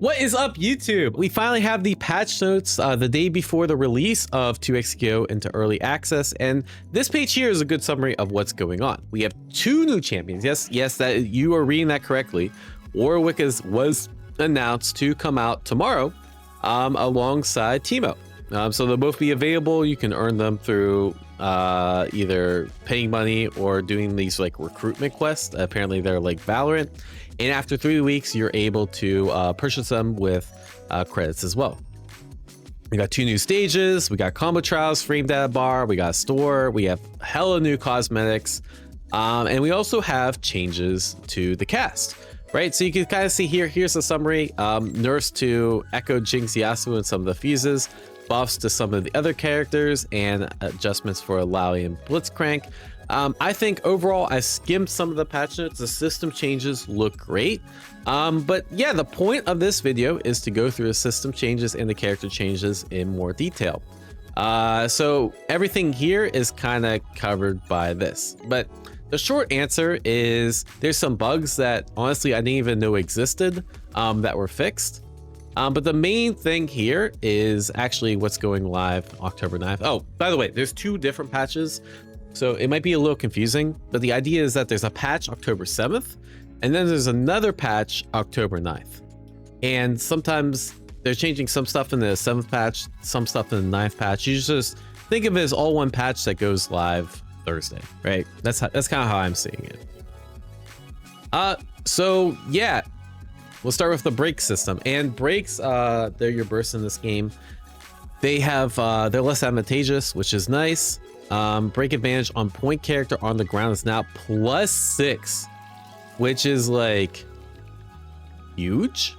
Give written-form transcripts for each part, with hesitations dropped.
What is up, YouTube? We finally have the patch notes the day before the release of 2xgo into early access, and this page here is a good summary of what's going on. We have 2 new champions. Yes, that you are reading that correctly. Warwick was announced to come out tomorrow alongside Teemo. So they'll both be available. You can earn them through either paying money or doing these like recruitment quests. Apparently they're like Valorant. And after 3 weeks, you're able to purchase them with credits as well. We got 2 new stages. We got combo trials, frame data bar. We got store. We have hella new cosmetics. And we also have changes to the cast, right? So you can kind of see here, here's the summary. Nerfs to Ekko, Jinx, Yasuo, and some of the fuses. Buffs to some of the other characters, and adjustments for Illaoi and Blitzcrank. I think overall, I skimmed some of the patch notes. The system changes look great. But yeah, the point of this video is to go through the system changes and the character changes in more detail. So everything here is kind of covered by this. But the short answer is there's some bugs that honestly I didn't even know existed that were fixed. But the main thing here is actually what's going live October 9th. Oh, by the way, there's 2 different patches. So it might be a little confusing, but the idea is that there's a patch October 7th, and then there's another patch October 9th. And sometimes they're changing some stuff in the 7th patch, some stuff in the 9th patch. You just think of it as all one patch that goes live Thursday, right? That's kind of how I'm seeing it. So yeah, we'll start with the break system. And breaks, they're your bursts in this game. They have, they're less advantageous, which is nice. Break advantage on point character on the ground is now +6, which is like huge.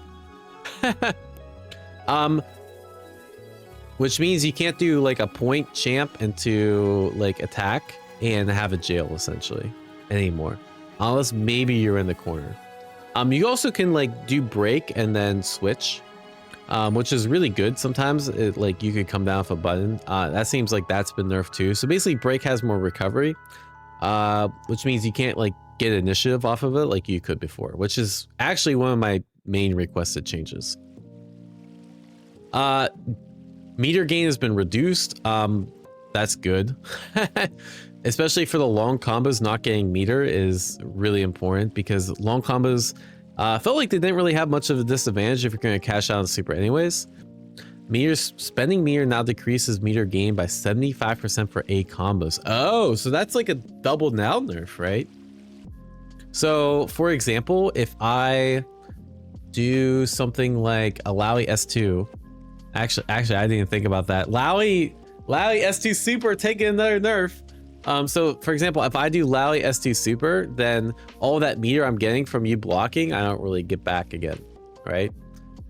Which means you can't do like a point champ into like attack and have a jail essentially anymore, unless maybe you're in the corner. You also can like do break and then switch, which is really good. Sometimes it, like you could come down with a button. That seems like that's been nerfed too. So basically break has more recovery, which means you can't like get initiative off of it like you could before, which is actually one of my main requested changes. Meter gain has been reduced. That's good. Especially for the long combos, not getting meter is really important because long combos felt like they didn't really have much of a disadvantage if you're going to cash out on super anyways. Spending meter now decreases meter gain by 75% for A combos. Oh, so that's like a double now nerf, right? So for example, if I do something like Illaoi S2, actually I didn't even think about that. Illaoi S2 super taking another nerf. So for example, if I do Illaoi S2 super, then all that meter I'm getting from you blocking, I don't really get back again, right?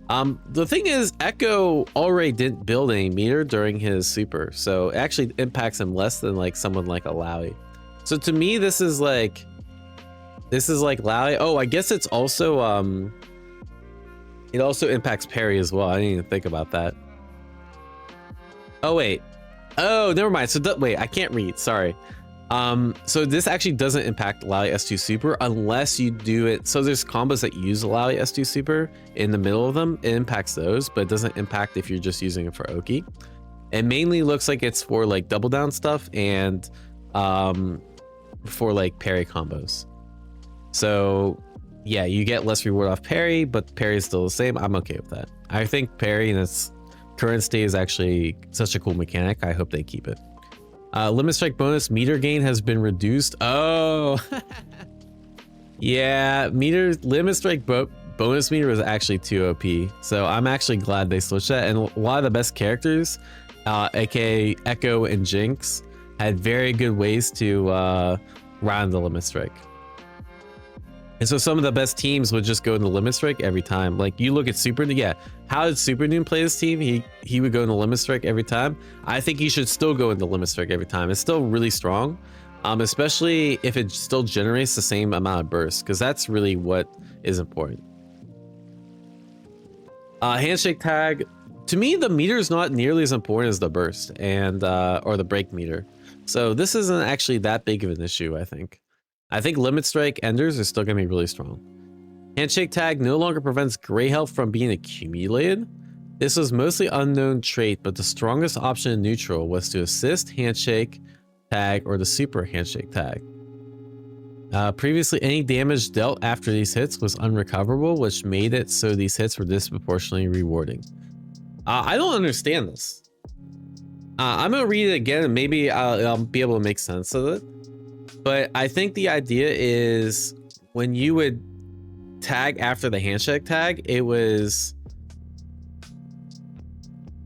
The thing is, Ekko already didn't build any meter during his super, so it actually impacts him less than like someone like Illaoi. So to me, this is like Illaoi. Oh, I guess it's also it also impacts parry as well. I didn't even think about that. Oh wait. Oh, never mind. So wait, I can't read. Sorry. So this actually doesn't impact Illaoi S2 Super unless you do it. So there's combos that use Illaoi S2 Super in the middle of them. It impacts those, but it doesn't impact if you're just using it for Oki. It mainly looks like it's for like double down stuff and for like parry combos. So yeah, you get less reward off parry, but parry is still the same. I'm okay with that. I think parry in its current state is actually such a cool mechanic. I hope they keep it. Limit strike bonus meter gain has been reduced. Oh, yeah, limit strike bonus meter was actually too OP. So I'm actually glad they switched that. And a lot of the best characters, aka Ekko and Jinx, had very good ways to round the limit strike. And so some of the best teams would just go in the limit strike every time. Like you look at Super, yeah, how did Super Noon play this team? He would go in the limit strike every time. I think he should still go in the limit strike every time. It's still really strong, especially if it still generates the same amount of bursts, because that's really what is important. Handshake tag, to me, the meter is not nearly as important as the burst and or the break meter. So this isn't actually that big of an issue, I think. I think limit strike enders are still going to be really strong. Handshake tag no longer prevents gray health from being accumulated. This was mostly unknown trait, but the strongest option in neutral was to assist handshake tag or the super handshake tag. Previously, any damage dealt after these hits was unrecoverable, which made it so these hits were disproportionately rewarding. I don't understand this. I'm gonna read it again and maybe I'll be able to make sense of it. But I think the idea is when you would tag after the handshake tag, it was...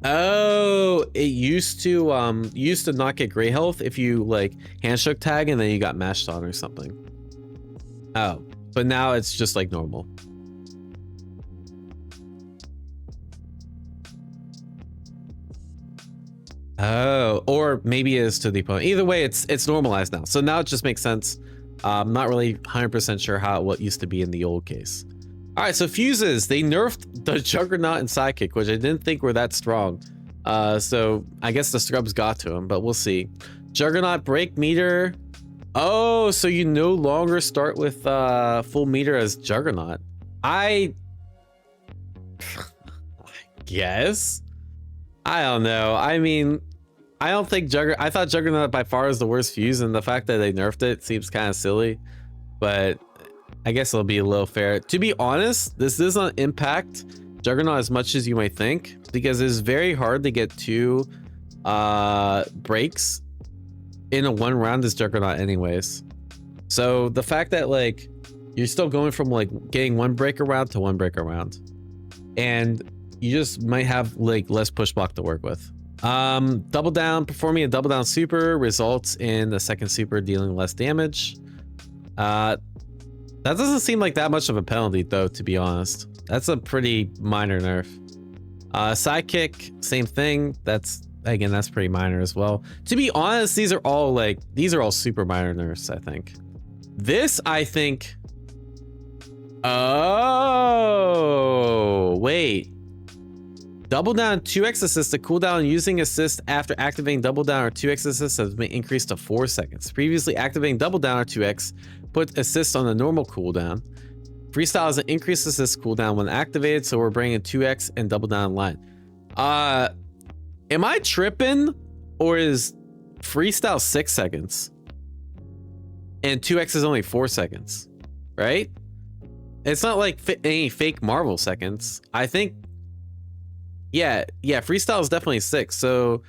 Oh, it used to not get gray health if you like handshake tag and then you got mashed on or something. Oh, but now it's just like normal. Oh, or maybe it is to the opponent. Either way, it's normalized now. So now it just makes sense. I'm not really 100% sure how what used to be in the old case. All right, so fuses. They nerfed the Juggernaut and Sidekick, which I didn't think were that strong. So I guess the scrubs got to him, but we'll see. Juggernaut break meter. Oh, so you no longer start with full meter as Juggernaut. I guess. I don't know. I mean, I don't think I thought Juggernaut by far is the worst fuse, and the fact that they nerfed it seems kind of silly, but I guess it'll be a little fair. To be honest, this does not impact Juggernaut as much as you might think, because it's very hard to get 2 breaks in a 1 round as Juggernaut anyways. So the fact that like you're still going from like getting 1 break around to 1 break around, and you just might have like less push block to work with. Double down, performing a double down super results in the second super dealing less damage. That doesn't seem like that much of a penalty though, to be honest. That's a pretty minor nerf. Sidekick, same thing. That's pretty minor as well. To be honest, these are all super minor nerfs, I think. This, I think... Oh, wait. Double down 2x assist. The cooldown using assist after activating double down or 2x assist has been increased to 4 seconds. Previously, activating double down or 2x put assist on the normal cooldown. Freestyle has an increased assist cooldown when activated, so we're bringing 2x and double down in line. Am I tripping, or is freestyle 6 seconds and 2x is only 4 seconds, right? It's not like any fake Marvel seconds. I think, yeah, freestyle is definitely 6. So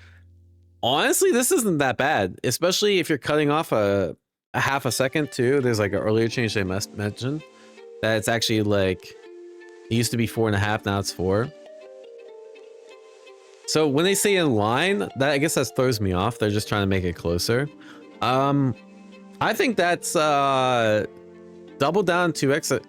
honestly, this isn't that bad, especially if you're cutting off a half a second too. There's like an earlier change they mentioned that it's actually like, it used to be 4.5, now it's 4. So when they say in line, that I guess that throws me off. They're just trying to make it closer. I think that's double down 2x.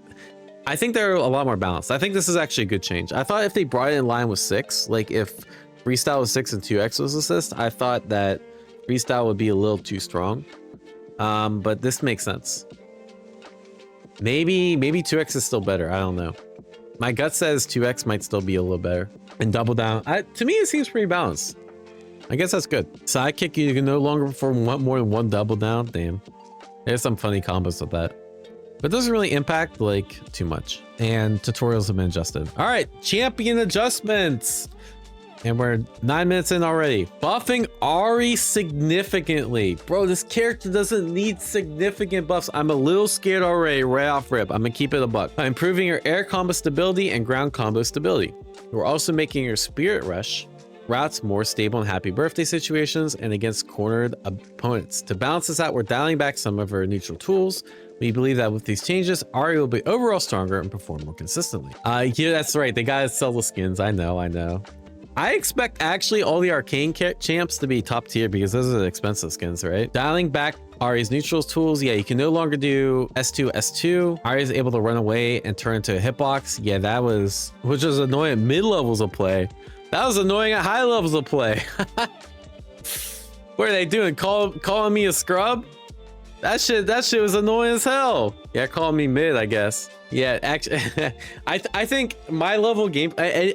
I think they're a lot more balanced. I think this is actually a good change. I thought if they brought it in line with 6, like if freestyle was 6 and 2x was assist, I thought that freestyle would be a little too strong. But this makes sense. Maybe 2x is still better. I don't know. My gut says 2x might still be a little better. And double down, to me it seems pretty balanced. I guess that's good. Sidekick, you can no longer perform more than 1 double down. Damn, there's some funny combos with that, but it doesn't really impact like too much. And tutorials have been adjusted. All right, champion adjustments, and we're 9 minutes in already. Buffing Ahri significantly. Bro, this character doesn't need significant buffs. I'm a little scared already right off rip. I'm gonna keep it a buck. Improving your air combo stability and ground combo stability. We're also making your Spirit Rush routes more stable in happy birthday situations and against cornered opponents. To balance this out, we're dialing back some of our neutral tools. We believe that with these changes, Ahri will be overall stronger and perform more consistently. Yeah, that's right. They gotta sell the skins. I know. I expect actually all the arcane champs to be top tier because those are the expensive skins, right? Dialing back Ahri's neutrals tools. Yeah, you can no longer do S2. Ahri is able to run away and turn into a hitbox. Yeah, which was annoying at mid levels of play. That was annoying at high levels of play. What are they doing? Calling me a scrub? That shit was annoying as hell. Yeah, calling me mid, I guess. Yeah, actually, I think my level game,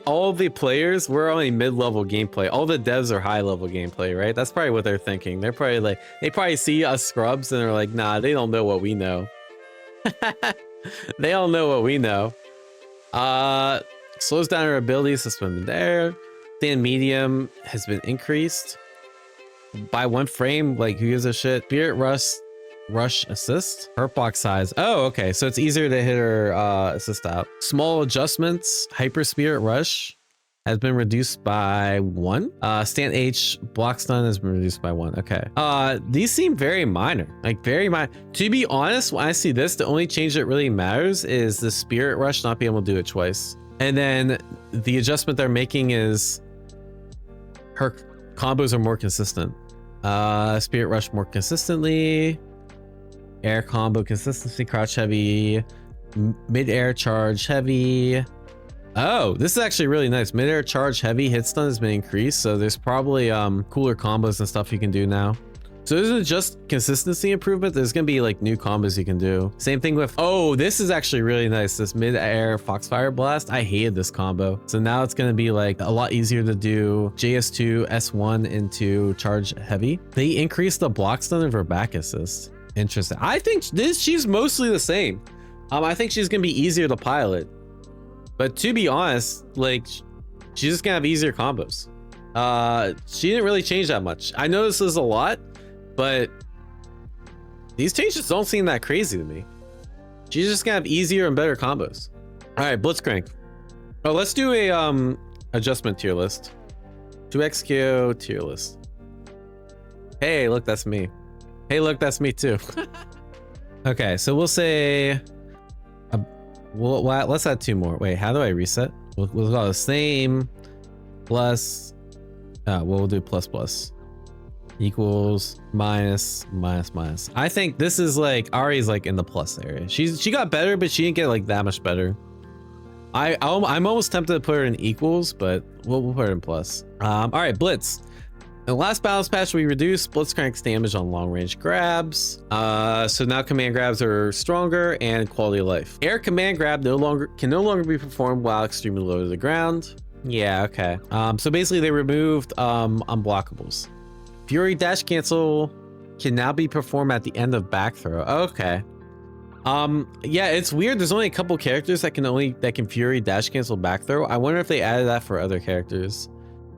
all the players, we're only mid-level gameplay. All the devs are high-level gameplay, right? That's probably what they're thinking. They're probably like, they probably see us scrubs and they're like, nah, they don't know what we know. They all know what we know. Slows down her abilities to swim in the air. Stand medium has been increased by 1 frame. Like, who gives a shit? Spirit rush assist. Hurt box size. Oh, okay. So it's easier to hit her assist out. Small adjustments. Hyper spirit rush has been reduced by 1. Stand H block stun has been reduced by 1. Okay. These seem very minor. Like, very minor. To be honest, when I see this, the only change that really matters is the spirit rush not being able to do it twice. And then the adjustment they're making is her combos are more consistent. Spirit rush more consistently. Air combo consistency, crouch heavy, mid-air charge heavy. Oh, this is actually really nice. Mid-air charge heavy hit stun has been increased, so there's probably cooler combos and stuff you can do now. So this isn't just consistency improvement, there's gonna be like new combos you can do. Same thing with, oh, this is actually really nice. This mid-air Foxfire Blast, I hated this combo. So now it's gonna be like a lot easier to do JS2, S1 into charge heavy. They increased the block stun of her back assist. Interesting. I think she's mostly the same. I think she's gonna be easier to pilot. But to be honest, like, she's just gonna have easier combos. She didn't really change that much. I know this is a lot, but these changes don't seem that crazy to me. She's just gonna have easier and better combos. All right, Blitzcrank. Oh, let's do a adjustment tier list. 2XQ tier list. Hey, look, that's me. Hey, look, that's me too. Okay, so we'll say, let's add 2 more. Wait, how do I reset? We'll call it the same plus, we'll do plus equals minus. I think this is like, Ahri's like in the plus area. She got better, but she didn't get like that much better. I'm almost tempted to put her in equals, but we'll put her in plus. All right, Blitz. In the last balance patch, we reduced Blitzcrank's damage on long-range grabs. So now command grabs are stronger and quality of life. Air command grab can no longer be performed while extremely low to the ground. Yeah, okay. So basically they removed unblockables. Fury dash cancel can now be performed at the end of back throw. Okay. Yeah, it's weird. There's only a couple characters that can Fury dash cancel back throw. I wonder if they added that for other characters.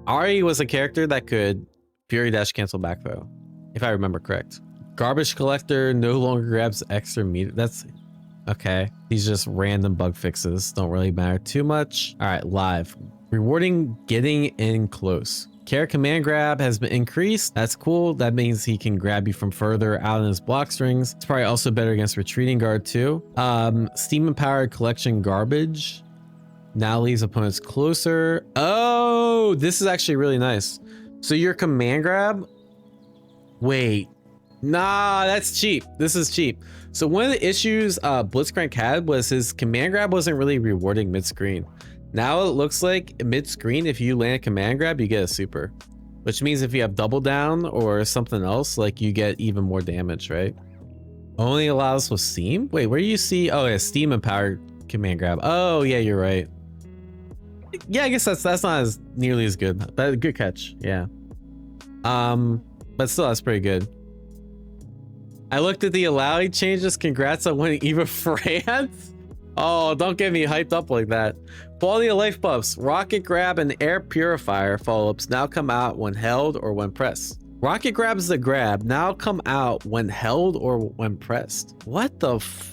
Ahri was a character that could Fury dash cancel back throw, if I remember correct. Garbage collector no longer grabs extra meter. That's okay. These just random bug fixes. Don't really matter too much. All right, live. Rewarding getting in close. Care command grab has been increased. That's cool. That means he can grab you from further out in his block strings. It's probably also better against retreating guard too. Steam empowered collection garbage now leaves opponents closer. Oh, this is actually really nice. So your command grab, wait, nah, that's cheap. This is cheap. So one of the issues Blitzcrank had was his command grab wasn't really rewarding mid-screen. Now it looks like mid-screen, if you land a command grab, you get a super, which means if you have double down or something else, like you get even more damage, right? Only allows with Steam? Wait, where do you see? Oh yeah, Steam empowered command grab. Oh yeah, you're right. Yeah, I guess that's not as nearly as good. But good catch, yeah. But still, that's pretty good. I looked at the Illaoi changes. Congrats on winning EVA France. Oh, don't get me hyped up like that. Quality of life buffs. Rocket grab and air purifier follow-ups now come out when held or when pressed. Rocket grab is the grab. Now come out when held or when pressed. What the f...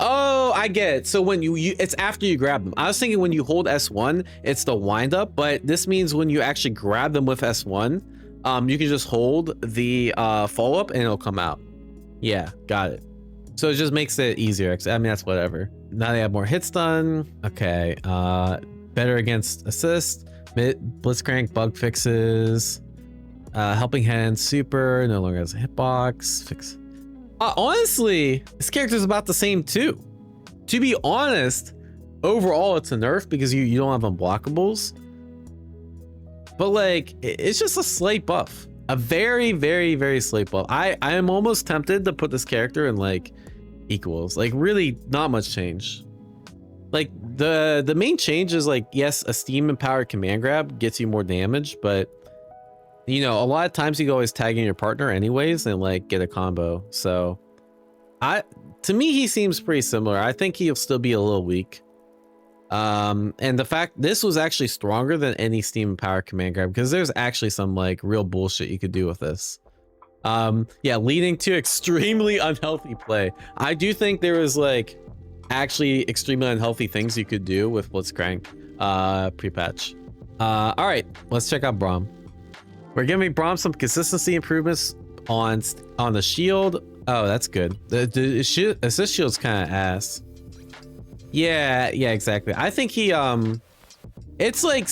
Oh, I get it. So when you it's after you grab them. I was thinking when you hold S1, it's the wind up, but this means when you actually grab them with S1, you can just hold the follow up and it'll come out. Yeah, got it. So it just makes it easier. I mean, that's whatever. Now they have more hits done. Okay, better against assist. Blitzcrank bug fixes. Helping hand super no longer has a hitbox. Fix. Honestly, this character's about the same too. To be honest, overall it's a nerf because you don't have unblockables. But like, it's just a slight buff. A very, very, very slight buff. I am almost tempted to put this character in like equals. Like really not much change. Like the main change is like, yes, a steam empowered command grab gets you more damage, but you know, a lot of times you can always tag in your partner anyways and like get a combo. So To me, he seems pretty similar. I think he'll still be a little weak. And the fact this was actually stronger than any Steam Power command grab, because there's actually some like real bullshit you could do with this. Yeah, leading to extremely unhealthy play. I do think there was like actually extremely unhealthy things you could do with Blitzcrank pre-patch. All right, let's check out Braum. We're giving Braum some consistency improvements on the shield. Oh, that's good. The assist shield's kind of ass. Yeah, exactly. I think he it's like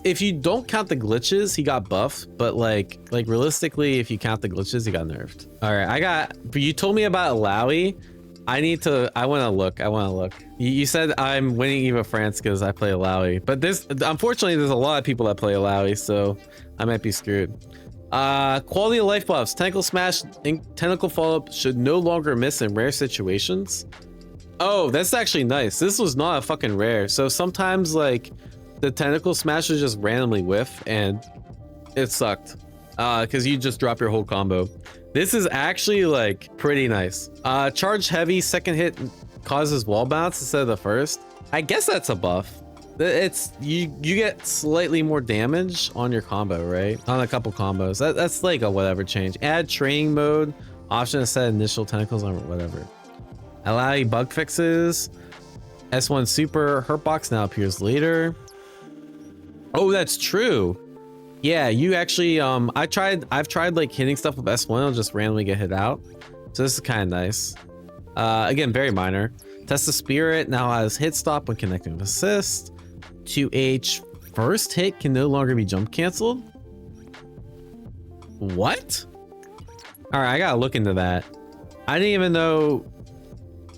if you don't count the glitches, he got buffed, but like realistically, if you count the glitches, he got nerfed. All right, you told me about Illaoi. I want to look. You said I'm winning EVO France because I play Illaoi, but unfortunately there's a lot of people that play Illaoi, so I might be screwed. Quality of life buffs. Tentacle smash and tentacle follow-up should no longer miss in rare situations. Oh, that's actually nice. This was not a fucking rare. So sometimes like the tentacle smash would just randomly whiff and it sucked. Because you just drop your whole combo. This is actually like pretty nice. Charge heavy, second hit causes wall bounce instead of the first. I guess that's a buff. It's you get slightly more damage on your combo, right? On a couple combos. That's like a whatever change. Add training mode, option to set initial tentacles on whatever. Allow you bug fixes. S1 super hurtbox now appears later. Oh, that's true. Yeah, you actually I've tried like hitting stuff with S1, it'll just randomly get hit out. So this is kind of nice. Again, very minor. Test the spirit now has hit stop when connecting with assist. 2H first hit can no longer be jump canceled. What? All right, I gotta look into that. I didn't even know.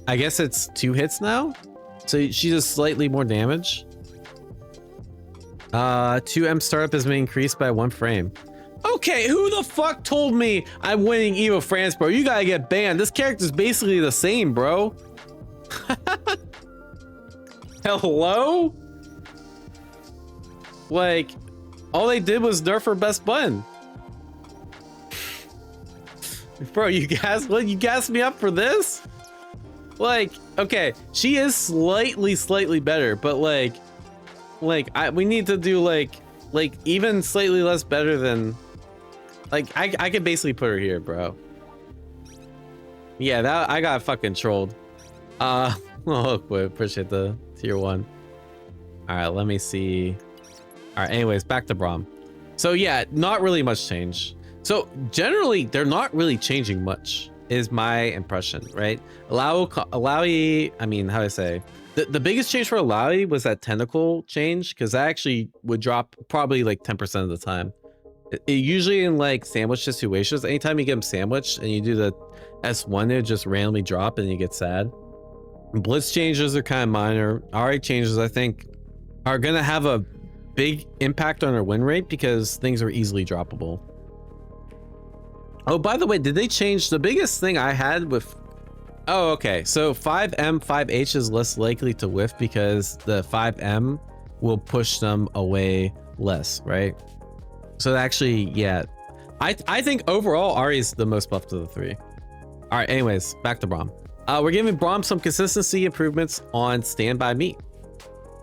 I guess it's 2 hits now, so she does slightly more damage. 2M startup has been increased by 1 frame. Okay, who the fuck told me I'm winning EVO France, bro? You gotta get banned. This character's basically the same, bro. Hello? Like, all they did was nerf her best button. Bro, you gassed me up for this? Like, okay, she is slightly better, but we need to do like even slightly less better than, like, I could basically put her here, bro. Yeah, that I got fucking trolled. Oh, boy, appreciate the tier 1. All right, let me see. All right, anyways, back to Braum. So yeah, not really much change. So generally, they're not really changing much, is my impression, right? Illaoi, I mean, how do I say? The biggest change for Illaoi was that tentacle change, because that actually would drop probably like 10% of the time. It usually in like sandwich situations, anytime you get them sandwiched and you do the S1, it just randomly drop and you get sad. Blitz changes are kind of minor. RI changes, I think, are going to have a big impact on our win rate because things are easily droppable. Oh, by the way, did they change the biggest thing I had with... Oh, okay. So 5M, 5H is less likely to whiff because the 5M will push them away less, right? So actually, yeah. I think overall, Ahri is the most buffed of the 3. All right, anyways, back to Braum. We're giving Braum some consistency improvements on Standby Meat.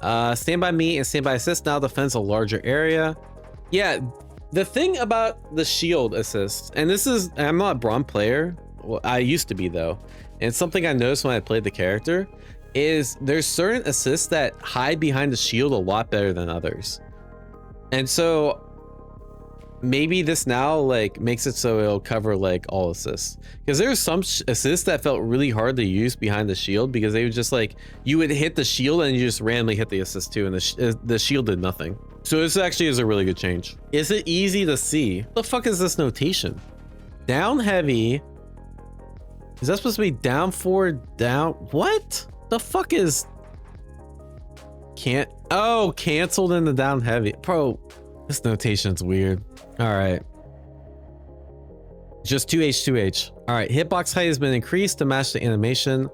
Standby Meat and Standby Assist now defends a larger area. Yeah, the thing about the shield assist, and this is, I'm not a Braum player. Well, I used to be though. And something I noticed when I played the character is there's certain assists that hide behind the shield a lot better than others. And so maybe this now like makes it so it'll cover like all assists, because there's some assists that felt really hard to use behind the shield because they would just like, you would hit the shield and you just randomly hit the assist too, and the shield did nothing. So this actually is a really good change. Is it easy to see? What the fuck is this notation? Down heavy. Is that supposed to be down 4 down? What the fuck is canceled in the down heavy? Bro, this notation's weird. All right, just 2H. All right, hitbox height has been increased to match the animation.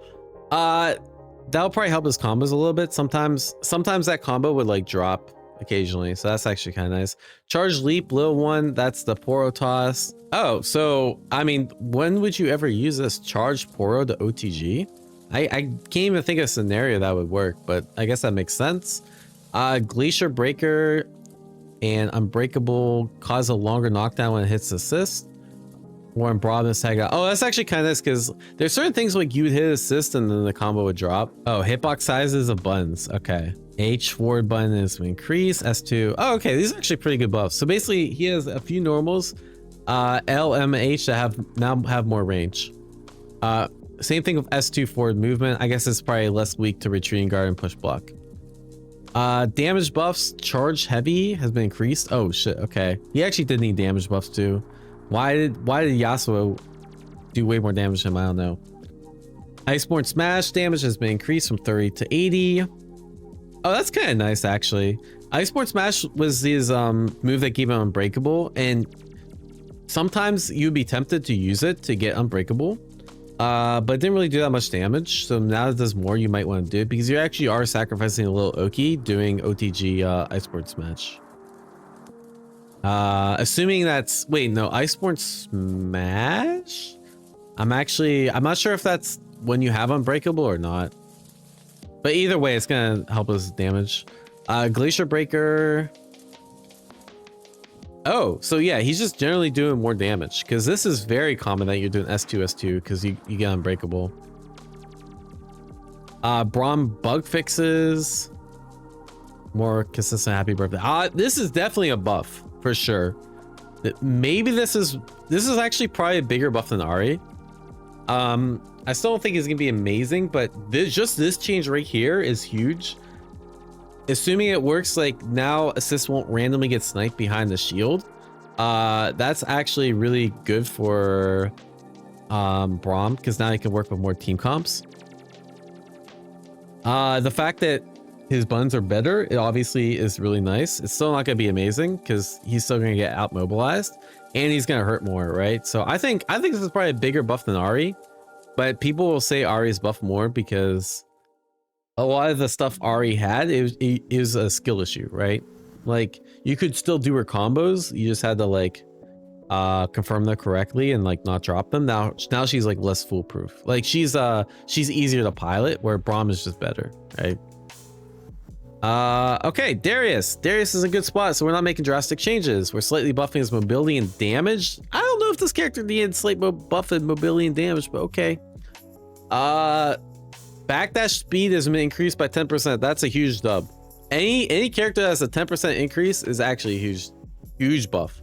That'll probably help his combos a little bit. Sometimes that combo would like drop occasionally, so that's actually kind of nice. Charge leap, little one, that's the Poro toss. Oh, so I mean, when would you ever use this charge Poro to OTG? I can't even think of a scenario that would work, but I guess that makes sense. Glacier Breaker and Unbreakable cause a longer knockdown when it hits assist. Warren Braum is tag out. Oh, that's actually kind of nice because there's certain things like you would hit assist and then the combo would drop. Oh, hitbox sizes of buttons. Okay. H forward button is to increase. S2. Oh, okay. These are actually pretty good buffs. So basically, he has a few normals. L, M, H that have more range. Same thing with S2 forward movement. I guess it's probably less weak to retreating guard and push block. Damage buffs. Charge heavy has been increased. Oh shit. Okay. He actually did need damage buffs too. Why did Yasuo do way more damage than him? I don't know. Iceborne Smash damage has been increased from 30 to 80. Oh, that's kind of nice actually. Iceborne Smash was his move that gave him Unbreakable, and sometimes you'd be tempted to use it to get Unbreakable, but it didn't really do that much damage. So now it does more, you might want to do it because you actually are sacrificing a little Oki doing OTG Iceborne Smash. Assuming that's Iceborne Smash. I'm not sure if that's when you have Unbreakable or not, but either way it's gonna help us damage. Glacier Breaker. Oh, so yeah, he's just generally doing more damage because this is very common that you're doing S2 because you get Unbreakable. Braum bug fixes, more consistent happy birthday. This is definitely a buff for sure. Maybe this is actually probably a bigger buff than Ahri. I still don't think it's gonna be amazing, but this change right here is huge. Assuming it works, like now assist won't randomly get sniped behind the shield. That's actually really good for Braum because now he can work with more team comps. The fact that his buttons are better, it obviously is really nice. It's still not gonna be amazing because he's still gonna get out mobilized and he's gonna hurt more, right? So I think this is probably a bigger buff than Ahri, but people will say Ahri's buff more because a lot of the stuff Ahri had, it was a skill issue, right? Like you could still do her combos, you just had to like confirm them correctly and like not drop them. Now she's like less foolproof. Like she's easier to pilot, where Braum is just better, right? Okay, Darius is a good spot, so we're not making drastic changes. We're slightly buffing his mobility and damage. I don't know if this character needed slight buff and mobility and damage, but okay. Backdash speed has been increased by 10%. That's a huge dub. Any character that has a 10% increase is actually a huge buff.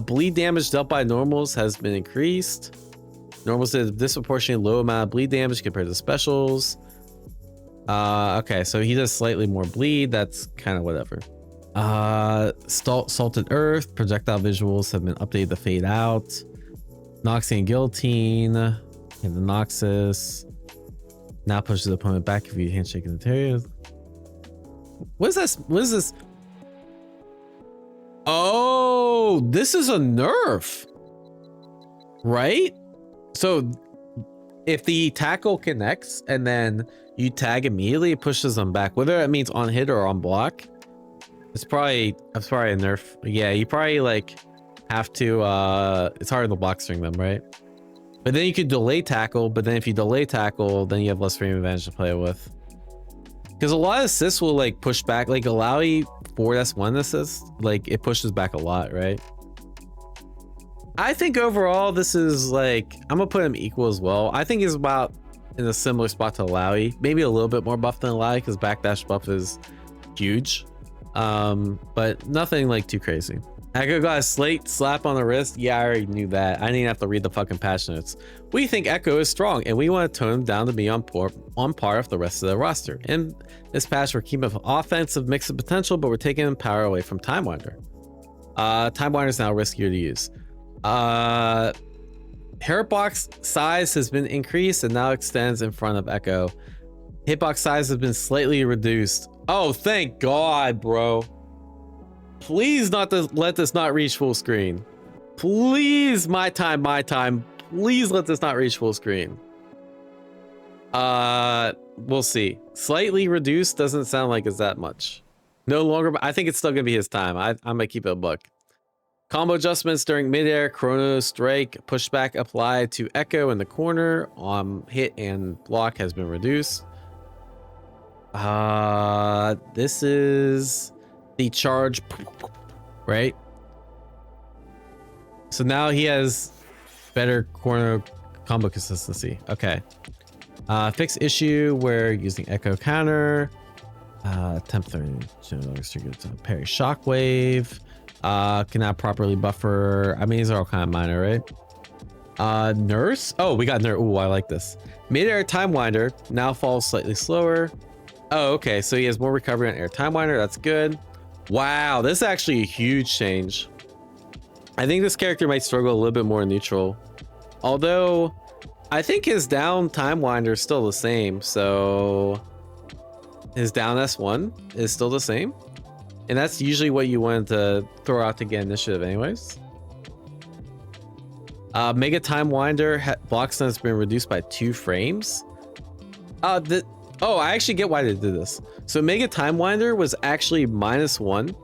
Bleed damage dealt by normals has been increased. Normals did a disproportionately low amount of bleed damage compared to specials. Okay, so he does slightly more bleed. That's kind of whatever. Salted Earth projectile visuals have been updated to fade out. Noxian Guillotine and the Noxus now pushes the opponent back if you handshake in the terrier. What is this? What is this? Oh, this is a nerf, right? So if the tackle connects and then you tag immediately, it pushes them back, whether that means on hit or on block. It's probably a nerf. Yeah, you probably like have to it's hard to block string them, right? But then you could delay tackle, but then if you delay tackle, then you have less frame advantage to play with. Because a lot of assists will like push back, like Illaoi 4S1 assist, like it pushes back a lot, right? I think overall this is like, I'm gonna put him equal as well. I think he's about in a similar spot to Illaoi, maybe a little bit more buff than Illaoi because backdash buff is huge, but nothing like too crazy. Ekko got a slap on the wrist. Yeah, I already knew that. I didn't have to read the fucking patch notes. We think Ekko is strong and we want to tone him down to be on par with the rest of the roster. In this patch, we're keeping an offensive mix of potential, but we're taking power away from Time Wander. Time Wander is now riskier to use. Hitbox size has been increased and now extends in front of Ekko. Hitbox size has been slightly reduced. Oh, thank God, bro. Please let this not reach full screen. Please, my time. Please let this not reach full screen. We'll see. Slightly reduced doesn't sound like it's that much. No longer, I think it's still gonna be his time. I'm gonna keep it a buck. Combo adjustments during midair, Chrono Strike, pushback applied to Ekko in the corner. Hit and block has been reduced. This is the charge, right? So now he has better corner combo consistency. Okay. Fix issue where using Ekko counter. Attempt 30 parry shockwave. Cannot properly buffer. I mean, these are all kind of minor, right? Nurse. Oh, we got nurse. Oh, I like this. Mid-air time winder now falls slightly slower. Oh, okay. So he has more recovery on air time winder. That's good. Wow, this is actually a huge change. I think this character might struggle a little bit more neutral. Although, I think his down time winder is still the same. So his down S1 is still the same. And that's usually what you want to throw out to get initiative anyways. Mega Time Winder block stun has been reduced by 2 frames. Oh, I actually get why they did this. So Mega Time Winder was actually -1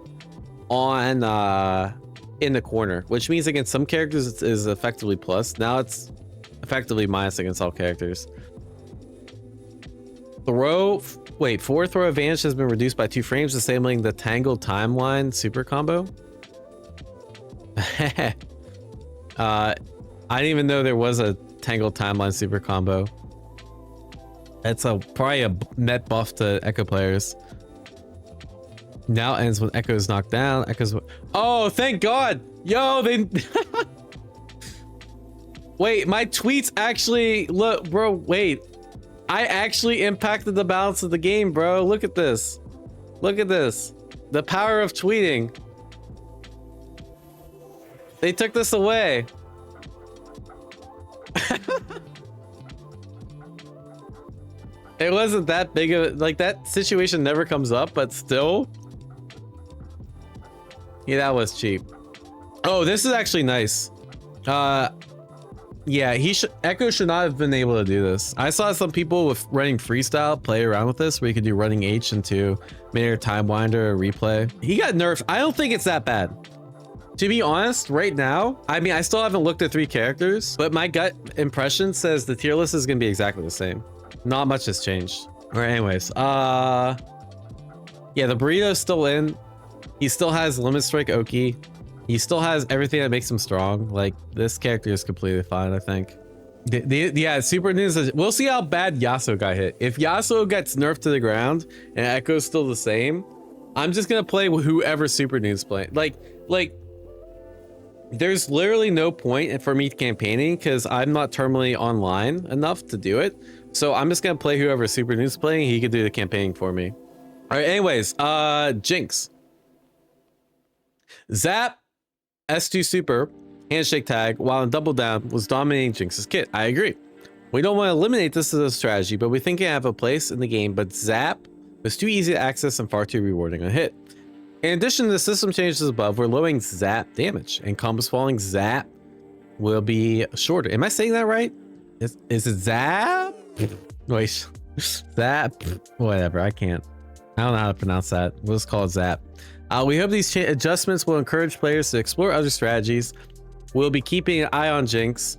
on in the corner, which means against some characters it is effectively plus. Now it's effectively minus against all characters. Forward throw advantage has been reduced by 2 frames, disabling the Tangled Timeline super combo. I didn't even know there was a Tangled Timeline super combo. It's probably a net buff to Ekko players. Now ends when Ekko is knocked down. Oh, thank God! Yo, they. Wait, my tweets actually look, bro. Wait. I actually impacted the balance of the game, bro. Look at this. Look at this. The power of tweeting. They took this away. It wasn't that big of like that situation never comes up, but still. Yeah, that was cheap. Oh, this is actually nice. Yeah, Ekko should not have been able to do this. I saw some people with running freestyle play around with this, where you could do running H into mid-air time winder replay. He got nerfed. I don't think it's that bad. To be honest, right now, I mean, I still haven't looked at 3 characters, but my gut impression says the tier list is gonna be exactly the same. Not much has changed. All right, anyways, yeah, the burrito's still in. He still has limit strike Oki. He still has everything that makes him strong. Like, this character is completely fine, I think. Yeah, super news. We'll see how bad Yasuo got hit. If Yasuo gets nerfed to the ground and Ekko's still the same, I'm just gonna play with whoever super news playing. Like, there's literally no point for me campaigning because I'm not terminally online enough to do it. So I'm just gonna play whoever super news playing. He could do the campaigning for me. All right, anyways, Jinx. Zap. S2 super handshake tag while in double down was dominating Jinx's kit. I agree. We don't want to eliminate this as a strategy, but we think it have a place in the game. But Zap was too easy to access and far too rewarding a hit. In addition to the system changes above, we're lowering Zap damage, and combos following Zap will be shorter. Am I saying that right? Is it Zap? Wait, Zap? Whatever. I don't know how to pronounce that. We'll just call it Zap. We hope these adjustments will encourage players to explore other strategies. We'll be keeping an eye on Jinx.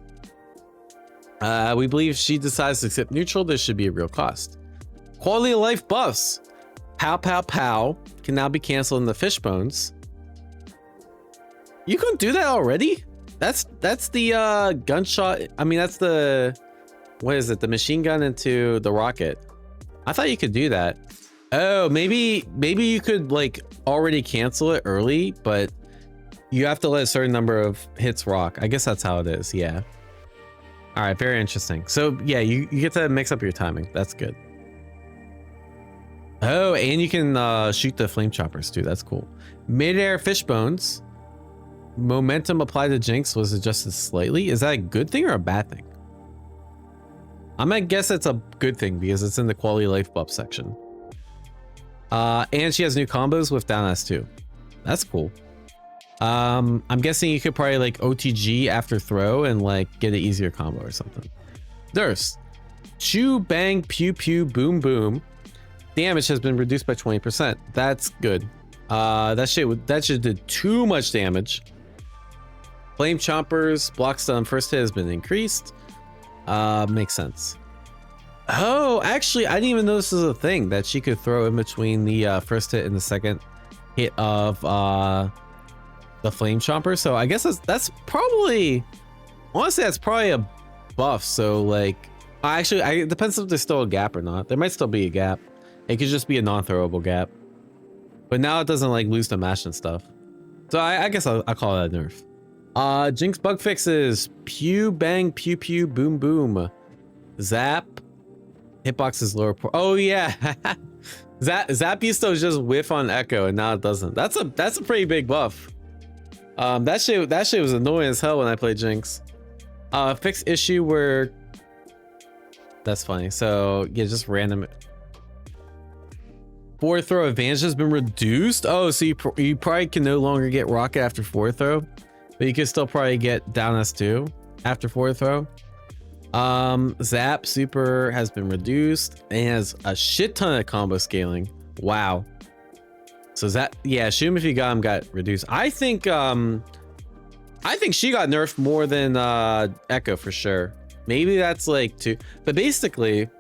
We believe if she decides to accept neutral, there should be a real cost. Quality of life buffs. Pow pow pow can now be canceled in the fishbones. You can do that already? That's the gunshot. I mean, that's the, what is it? The machine gun into the rocket. I thought you could do that. Oh, maybe you could like already cancel it early, but you have to let a certain number of hits rock. I guess that's how it is. Yeah. All right. Very interesting. So yeah, you get to mix up your timing. That's good. Oh, and you can shoot the flame choppers too. That's cool. Mid-air fishbones. Momentum applied to Jinx was adjusted slightly. Is that a good thing or a bad thing? I'm gonna guess it's a good thing because it's in the quality of life buff section. And she has new combos with down S2. That's cool. I'm guessing you could probably like OTG after throw and like get an easier combo or something. Darius. Chew bang pew pew boom boom. damage has been reduced by 20%. That's good. That shit did too much damage. Flame Chompers, block stun first hit has been increased. Makes sense. Oh, actually, I didn't even know this was a thing that she could throw in between the first hit and the second hit of the Flame Chomper. So I guess that's probably, honestly, that's probably a buff. So like, actually, it depends if there's still a gap or not. There might still be a gap. It could just be a non-throwable gap. But now it doesn't like lose the mash and stuff. So I guess I'll call that a nerf. Jinx bug fixes. Pew bang pew pew boom boom. Zap. Hitbox is lower. Oh yeah. Zap used to just whiff on Ekko and now it doesn't. That's a pretty big buff. That shit was annoying as hell when I played Jinx. Fix issue where. That's funny. So yeah, just random. Forward throw advantage has been reduced. Oh, so you probably can no longer get rocket after forward throw, but you can still probably get down S2 after forward throw. Zap super has been reduced and has a shit ton of combo scaling. Wow. So that, yeah, shoot him if you got him got reduced. I think she got nerfed more than Ekko for sure. Maybe that's like two, but basically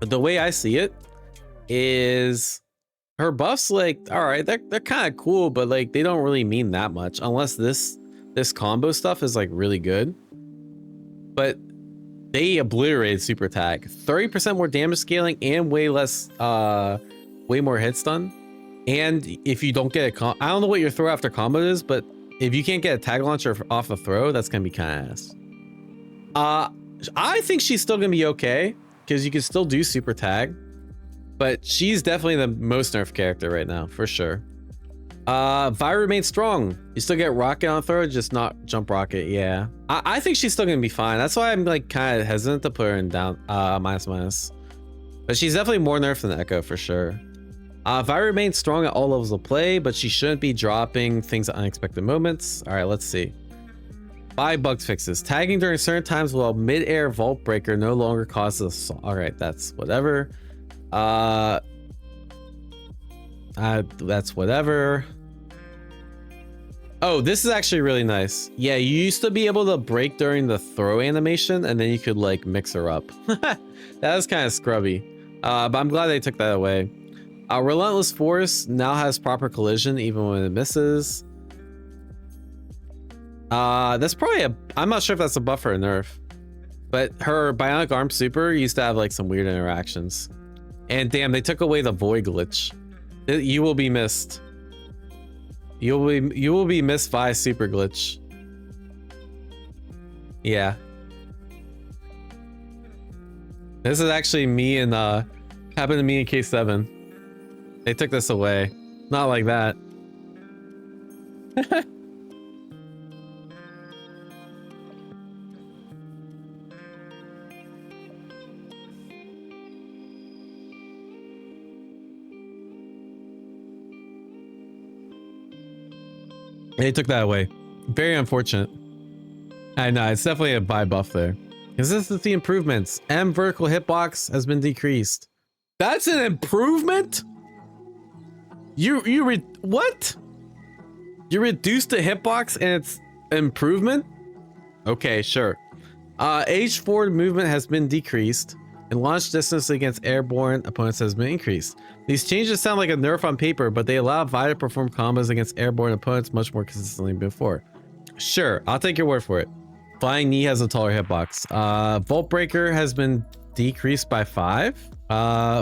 the way I see it is her buffs, like, all right, they're kind of cool, but like they don't really mean that much unless this combo stuff is like really good. But they obliterated super tag, 30% more damage scaling and way more hit stun. And if you don't get I don't know what your throw after combo is, but if you can't get a tag launcher off a throw, that's gonna be kind of ass. I think she's still gonna be okay because you can still do super tag, but she's definitely the most nerfed character right now for sure. Vi remains strong. You still get rocket on throw, just not jump rocket. Yeah, I think she's still gonna be fine. That's why I'm like kind of hesitant to put her in down minus. But she's definitely more nerfed than Ekko for sure. Vi remains strong at all levels of play, but she shouldn't be dropping things at unexpected moments. All right, let's see. 5 bug fixes. Tagging during certain times while mid-air vault breaker no longer causes assault. All right, that's whatever. That's whatever. Oh, this is actually really nice. Yeah, you used to be able to break during the throw animation and then you could like mix her up. That was kind of scrubby. But I'm glad they took that away. Relentless Force now has proper collision even when it misses. That's probably I'm not sure if that's a buff or a nerf. But her Bionic Arm Super used to have like some weird interactions. And damn, they took away the void glitch. You will be missed. You will be missed by super glitch. Yeah. This is actually me and happened to me in K7. They took this away. Not like that. They took that away. Very unfortunate. I know, it's definitely a buy buff there. Consistency improvements. M vertical hitbox has been decreased. That's an improvement? What? You reduced the hitbox and it's improvement? Okay, sure. H forward movement has been decreased and launch distance against airborne opponents has been increased. These changes sound like a nerf on paper, but they allow Vi to perform combos against airborne opponents much more consistently than before. Sure, I'll take your word for it. Flying Knee has a taller hitbox. Volt Breaker has been decreased by 5.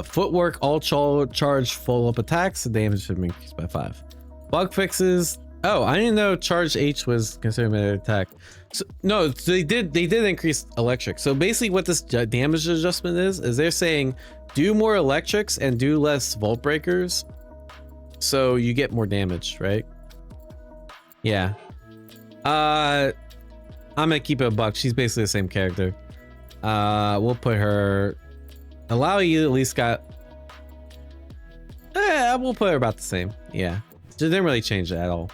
Footwork all charge full up attacks. The damage has been increased by 5. Bug fixes. Oh, I didn't know charge H was considered an attack. So, no, they did increase electric. So basically what this damage adjustment is they're saying do more electrics and do less Volt Breakers so you get more damage, right? Yeah. I'm gonna keep it a buck. She's basically the same character. We'll put her. Illaoi at least got. We'll put her about the same. Yeah, she didn't really change it at all,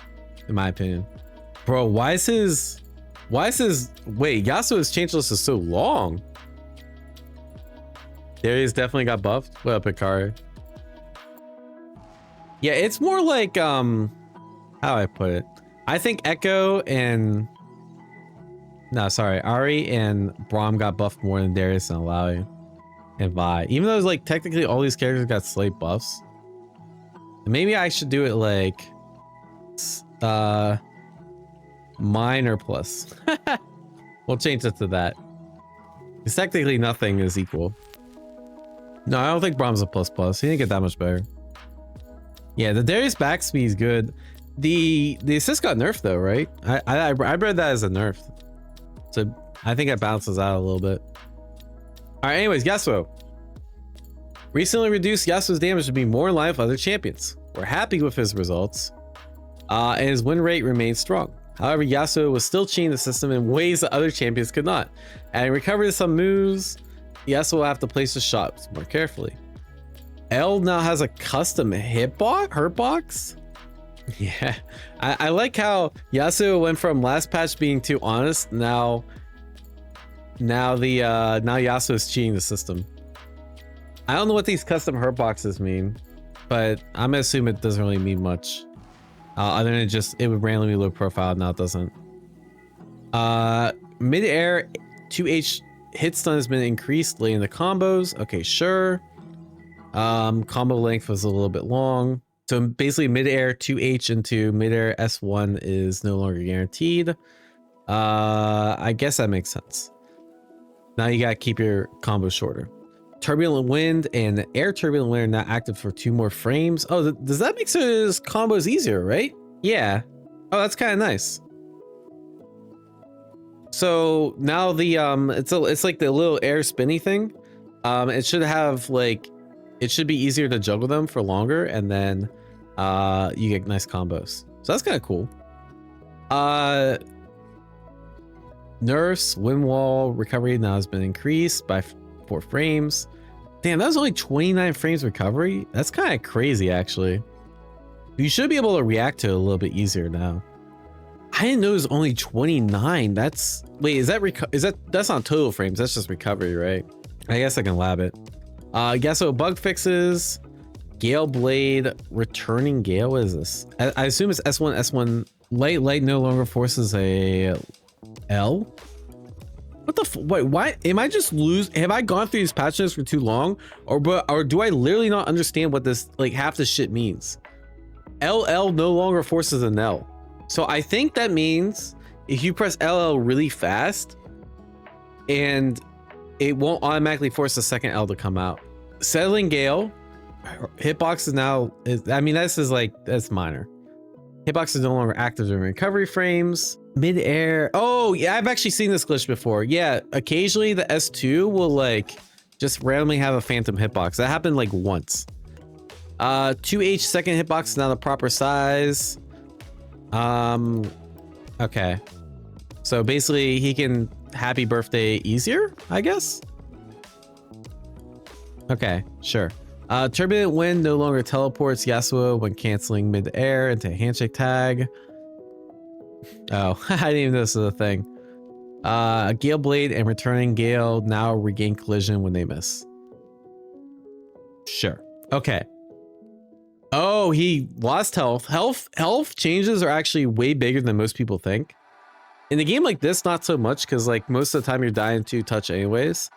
in my opinion. Bro, why is his? Wait, Yasuo's changeless is so long. Darius definitely got buffed. What up, Akari? Yeah, it's more like how I put it. I think Ekko and Ahri and Braum got buffed more than Darius and Illaoi and Vi. Even though it's like technically all these characters got slight buffs. Maybe I should do it like minor plus. We'll change it to that. Because technically nothing is equal. No, I don't think Braum's a plus plus. He didn't get that much better. Yeah, the Darius back speed is good. The assist got nerfed though, right? I read that as a nerf. So I think it bounces out a little bit. All right, anyways, Yasuo. Recently reduced Yasuo's damage to be more in line with other champions. We're happy with his results. And his win rate remains strong. However, Yasuo was still cheating the system in ways that other champions could not. Adding recovery to some moves, Yasuo will have to place his shots more carefully. L now has a custom hurt box. Yeah, I like how Yasuo went from last patch being too honest. Now Yasuo is cheating the system. I don't know what these custom hurt boxes mean, but I'm gonna assume it doesn't really mean much. Other than it would randomly look profile. Now it doesn't. Mid-air 2H hit stun has been increased late in the combos. Okay, sure. Combo length was a little bit long. So basically mid-air 2H into mid-air S1 is no longer guaranteed. I guess that makes sense. Now you gotta keep your combo shorter. Turbulent Wind and Air Turbulent Wind are now active for 2 more frames. Oh, does that make his combos easier, right? Yeah. Oh, that's kind of nice. So now the it's like the little air spinny thing. It should have like, it should be easier to juggle them for longer, and then you get nice combos. So that's kind of cool. Nerfs, wind wall recovery now has been increased by 4 frames. Damn, that was only 29 frames recovery. That's kind of crazy, actually. You should be able to react to it a little bit easier now. I didn't know it was only 29. That's wait, is that that's not total frames? That's just recovery, right? I guess I can lab it. Yasuo bug fixes. Gale Blade returning Gale. What is this? I assume it's S1. S1 light no longer forces a L. What the wait, why am I just have I gone through these patch notes for too long, or do I literally not understand what this, like, half the shit means? LL no longer forces an L. So I think that means if you press LL really fast, and it won't automatically force the second L to come out. Settling Gale hitbox is now, I mean, that's minor. Hitbox is no longer active during recovery frames. Mid-air. Oh, yeah, I've actually seen this glitch before. Yeah, occasionally the S2 will like just randomly have a phantom hitbox. That happened like once. 2H second hitbox is now the proper size. Okay. So basically he can happy birthday easier, I guess. Okay, sure. Turbulent Wind no longer teleports Yasuo when canceling mid-air into a handshake tag. Oh, I didn't even know this was a thing. Gale Blade and returning Gale now regain collision when they miss. Sure. Okay. Oh, he lost health. Health changes are actually way bigger than most people think. In a game like this, not so much, because like most of the time you're dying to touch anyways.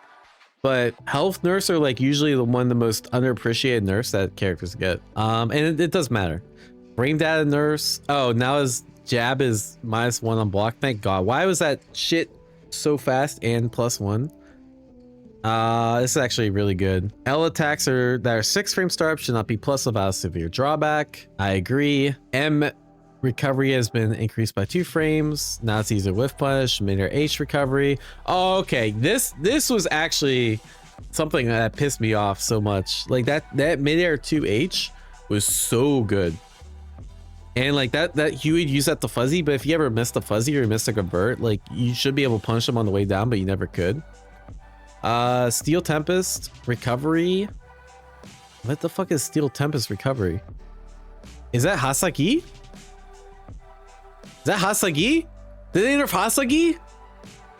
But health nerfs are like usually one of the most underappreciated nerfs that characters get. And it does matter. Brain data nerfs. Oh, now his jab is -1 on block. Thank God. Why was that shit so fast and +1? This is actually really good. L attacks that are 6 frame startup should not be plus without a severe drawback. I agree. M recovery has been increased by 2 frames. Now it's easier whiff punish. Mid-air H recovery. Oh, okay. This was actually something that pissed me off so much. Like that mid-air 2H was so good. And like that you would use that to fuzzy, but if you ever missed the fuzzy or missed a convert, like you should be able to punish them on the way down, but you never could. Steel Tempest recovery. What the fuck is Steel Tempest recovery? Is that Hasagi? Is that Hasagi? Did they nerf Hasagi?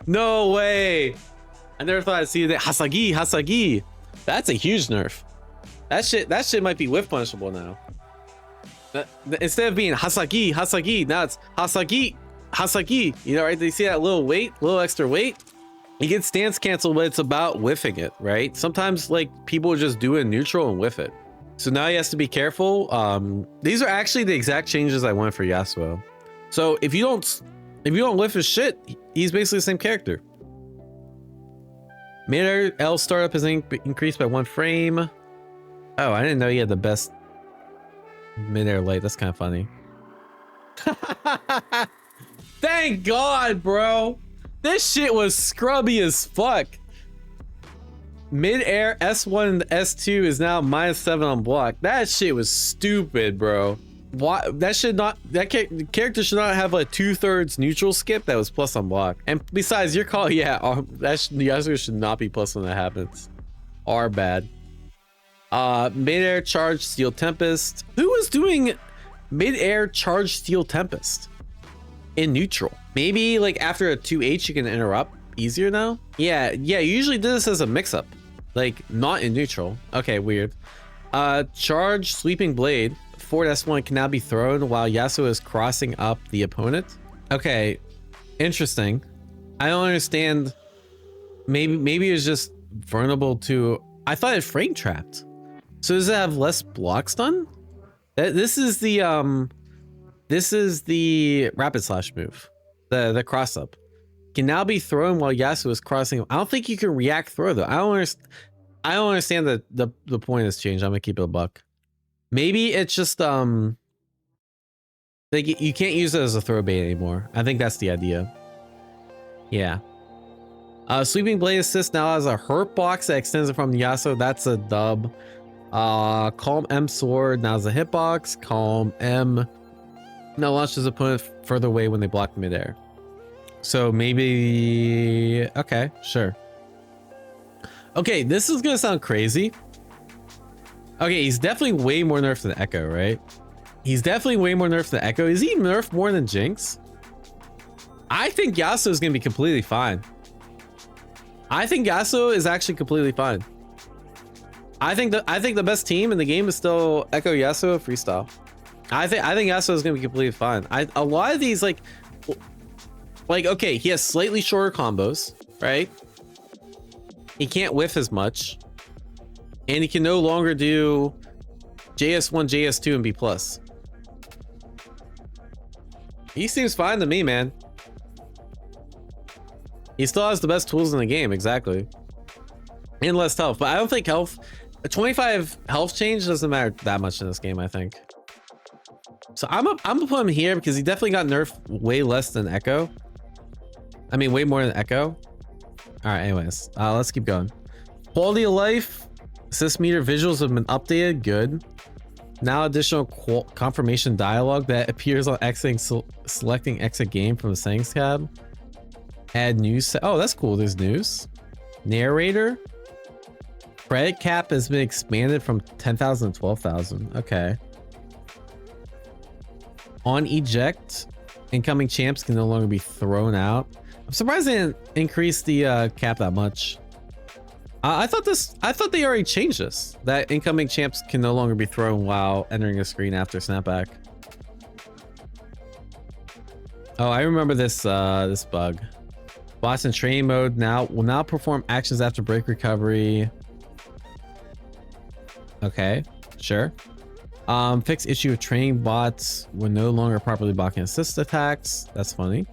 No way. I never thought I'd see that. Hasagi. That's a huge nerf. That shit might be whiff punishable now. Instead of being Hasagi, Hasagi, now it's Hasagi, Hasagi. You know, right? They see that little weight, little extra weight. You get stance cancel, but it's about whiffing it, right? Sometimes like people just do it in neutral and whiff it. So now he has to be careful. These are actually the exact changes I want for Yasuo. So if you don't whiff his shit, he's basically the same character. Mid-air L startup has increased by 1 frame. Oh, I didn't know he had the best mid-air light. That's kind of funny. Thank God, bro. This shit was scrubby as fuck. Mid-air S1 and S2 is now -7 on block. That shit was stupid, bro. Why that character should not have a 2/3 neutral skip that was plus on block. And besides, your call, yeah, Yasuo should not be plus when that happens. Are bad. Mid-air charge Steel Tempest. Who was doing mid-air charge Steel Tempest in neutral? Maybe like after a 2H you can interrupt easier now. Yeah, you usually do this as a mix-up, like not in neutral. Okay, weird. Charge Sweeping Blade. Forward S1 can now be thrown while Yasuo is crossing up the opponent. Okay, interesting. I don't understand. Maybe it's just vulnerable to. I thought it frame trapped. So does it have less block stun? This is the rapid slash move, the cross up. Can now be thrown while Yasuo is crossing. I don't think you can react throw though. I don't understand the point of this change. I'm gonna keep it a buck. Maybe it's just like you can't use it as a throw bait anymore. I think that's the idea. Yeah. Sweeping Blade Assist now has a hurt box that extends it from Yasuo. That's a dub. Calm M Sword now has a hitbox. Calm M now launches opponent further away when they block midair. So maybe okay, sure. Okay, this is gonna sound crazy. Okay, he's definitely way more nerfed than Ekko, right? He's definitely way more nerfed than Ekko. Is he nerfed more than Jinx? I think Yasuo is gonna be completely fine. I think Yasuo is actually completely fine. I think the best team in the game is still Ekko, Yasuo, freestyle. I think Yasuo is gonna be completely fine. A lot of these like okay, he has slightly shorter combos, right? He can't whiff as much. And he can no longer do JS1, JS2, and B+. He seems fine to me, man. He still has the best tools in the game, exactly. And less health, but I don't think health... A 25 health change doesn't matter that much in this game, I think. So I'm gonna put him here because he definitely got nerfed way less than Ekko. I mean, way more than Ekko. Alright, anyways. Let's keep going. Quality of life. Assist meter visuals have been updated. Good. Now additional confirmation dialogue that appears on selecting exit game from the settings tab. Add news. Oh, that's cool. There's news. Narrator. Credit cap has been expanded from 10,000 to 12,000. Okay. On eject, incoming champs can no longer be thrown out. I'm surprised they didn't increase the cap that much. I thought they already changed this. That incoming champs can no longer be thrown while entering a screen after snapback. Oh, I remember this this bug. Bots in training mode will now perform actions after break recovery. Okay, sure. Fix issue of training bots when no longer properly blocking assist attacks. That's funny.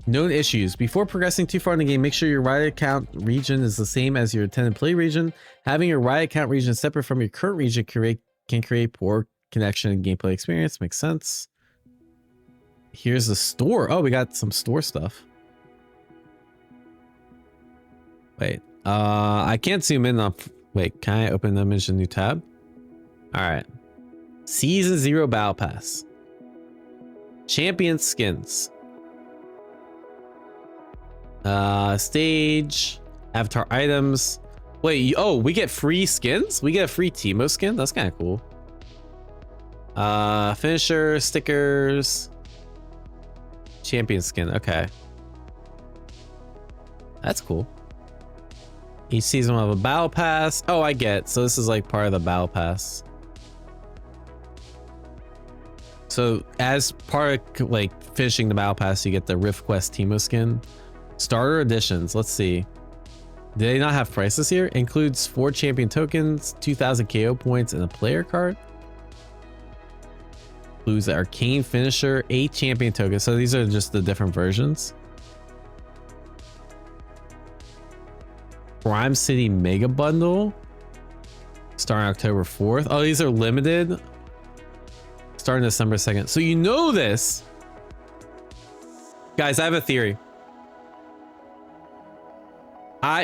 Known issues. Before progressing too far in the game, make sure your riot account region is the same as your intended play region. Having your riot account region separate from your current region can create poor connection and gameplay experience. Makes sense. Here's the store. Oh, we got some store stuff. Wait, I can't zoom in on. Wait, can I open the image in a new tab? All right. Season 0 Battle Pass. Champion skins. Stage. Avatar items. Wait, oh, we get free skins? We get a free Teemo skin? That's kind of cool. Finisher, stickers. Champion skin, okay. That's cool. Each season will have a battle pass. Oh, I get. So this is like part of the battle pass. So as part of like finishing the battle pass, you get the Rift Quest Teemo skin. Starter editions. Let's see. Do they not have prices here? Includes 4 champion tokens, 2,000 KO points, and a player card. Includes the arcane finisher, 8 champion tokens. So these are just the different versions. Prime City Mega Bundle. Starting October 4th. Oh, these are limited. Starting December 2nd. So you know this. Guys, I have a theory.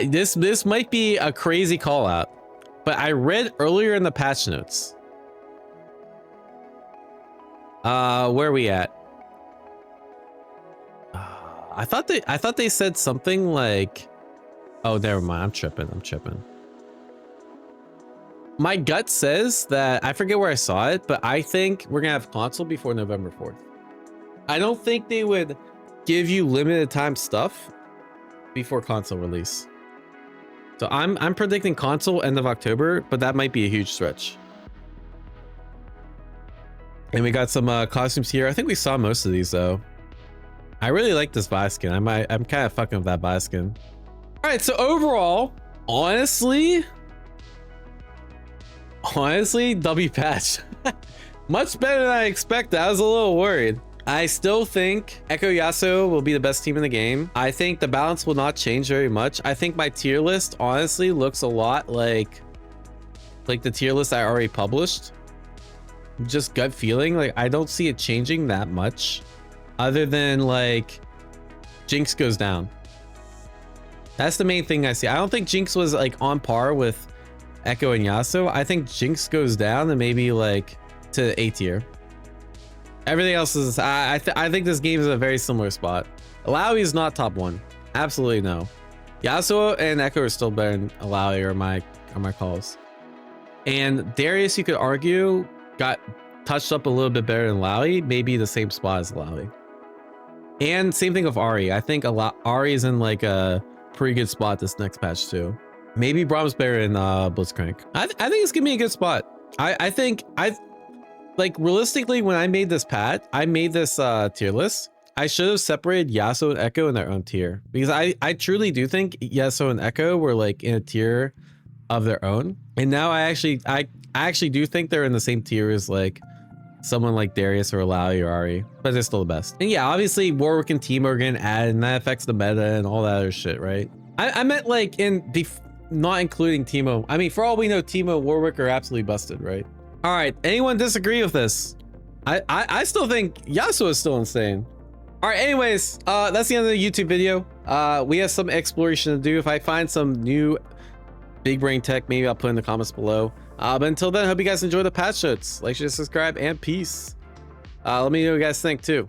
This might be a crazy call out, but I read earlier in the patch notes. Where are we at? I thought they said something like, oh, never mind. I'm tripping. My gut says that, I forget where I saw it, but I think we're gonna have console before November 4th. I don't think they would give you limited time stuff before console release. So I'm predicting console end of October, but that might be a huge stretch. And we got some costumes here. I think we saw most of these though. I really like this buy skin. I'm kind of fucking with that buy skin. All right, so overall, honestly, W patch. Much better than I expected. I was a little worried. I still think Ekko Yasuo will be the best team in the game. I think the balance will not change very much. I think my tier list honestly looks a lot like the tier list I already published. Just gut feeling, like I don't see it changing that much other than like Jinx goes down. That's the main thing I see. I don't think Jinx was like on par with Ekko and Yasuo. I think Jinx goes down and maybe like to A tier. Everything else is, I think this game is a very similar spot. Illaoi is not top 1. Absolutely no. Yasuo and Ekko are still better than Illaoi are my calls. And Darius, you could argue, got touched up a little bit better than Illaoi, maybe the same spot as Illaoi. And same thing with Ahri. I think Ahri is in like a pretty good spot this next patch too. Maybe Braum's better than Blitzcrank. I think it's gonna be a good spot. I think like realistically, when I made this tier list, I should have separated Yasuo and Ekko in their own tier, because I truly do think Yasuo and Ekko were like in a tier of their own. And now I actually do think they're in the same tier as like someone like Darius or Illaoi or Ahri, but they're still the best. And yeah, obviously Warwick and Teemo are getting added, and that affects the meta and all that other shit, right? I meant like not including Teemo. I mean, for all we know, Teemo, Warwick are absolutely busted, right? All right, anyone disagree with this? I still think Yasuo is still insane. All right, anyways, that's the end of the YouTube video. We have some exploration to do. If I find some new big brain tech, maybe I'll put in the comments below. But until then, I hope you guys enjoy the patch notes. Like, share, subscribe, and peace. Let me know what you guys think too.